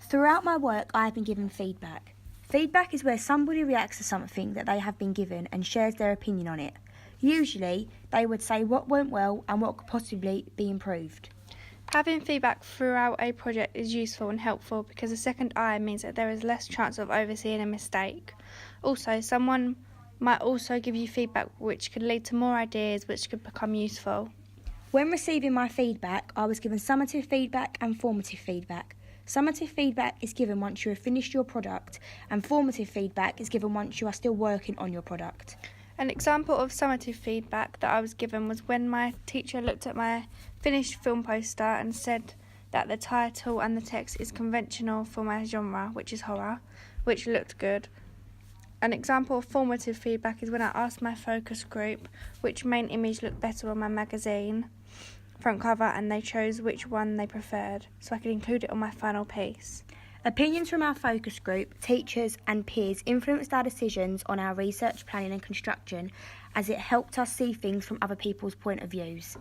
Throughout my work, I have been given feedback. Feedback is where somebody reacts to something that they have been given and shares their opinion on it. Usually, they would say what went well and what could possibly be improved. Having feedback throughout a project is useful and helpful because a second eye means that there is less chance of overseeing a mistake. Also, someone might also give you feedback which could lead to more ideas which could become useful. When receiving my feedback, I was given summative feedback and formative feedback. Summative feedback is given once you have finished your product, and formative feedback is given once you are still working on your product. An example of summative feedback that I was given was when my teacher looked at my finished film poster and said that the title and the text is conventional for my genre, which is horror, which looked good. An example of formative feedback is when I asked my focus group which main image looked better on my magazine front cover, and they chose which one they preferred, so I could include it on my final piece. Opinions from our focus group, teachers and peers influenced our decisions on our research, planning and construction, as it helped us see things from other people's point of views.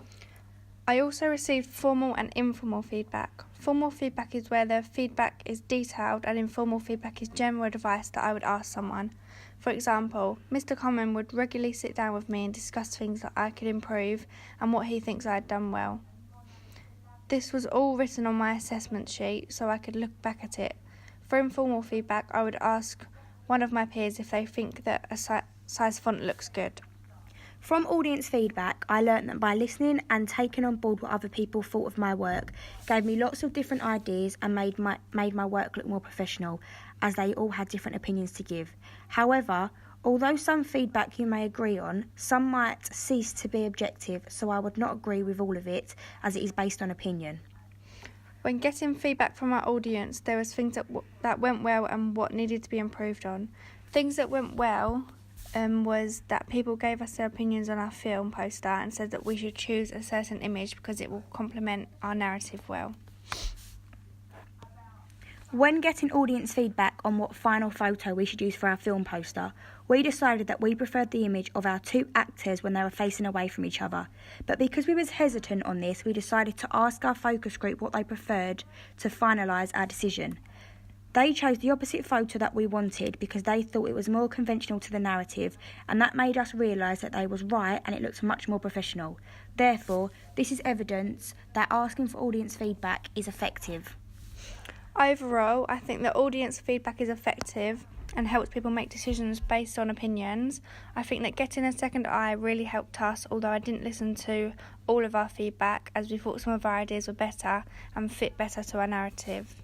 I also received formal and informal feedback. Formal feedback is where the feedback is detailed, and informal feedback is general advice that I would ask someone. For example, Mr. Common would regularly sit down with me and discuss things that I could improve and what he thinks I had done well. This was all written on my assessment sheet so I could look back at it. For informal feedback, I would ask one of my peers if they think that a size font looks good. From audience feedback, I learnt that by listening and taking on board what other people thought of my work gave me lots of different ideas and made my work look more professional, as they all had different opinions to give. However, although some feedback you may agree on, some might cease to be objective, so I would not agree with all of it, as it is based on opinion. When getting feedback from our audience, there was things that went well and what needed to be improved on. Things that went well was that people gave us their opinions on our film poster and said that we should choose a certain image because it will complement our narrative well. When getting audience feedback on what final photo we should use for our film poster, we decided that we preferred the image of our two actors when they were facing away from each other. But because we was hesitant on this, we decided to ask our focus group what they preferred to finalise our decision. They chose the opposite photo that we wanted because they thought it was more conventional to the narrative, and that made us realise that they was right and it looked much more professional. Therefore, this is evidence that asking for audience feedback is effective. Overall, I think that audience feedback is effective and helps people make decisions based on opinions. I think that getting a second eye really helped us, although I didn't listen to all of our feedback as we thought some of our ideas were better and fit better to our narrative.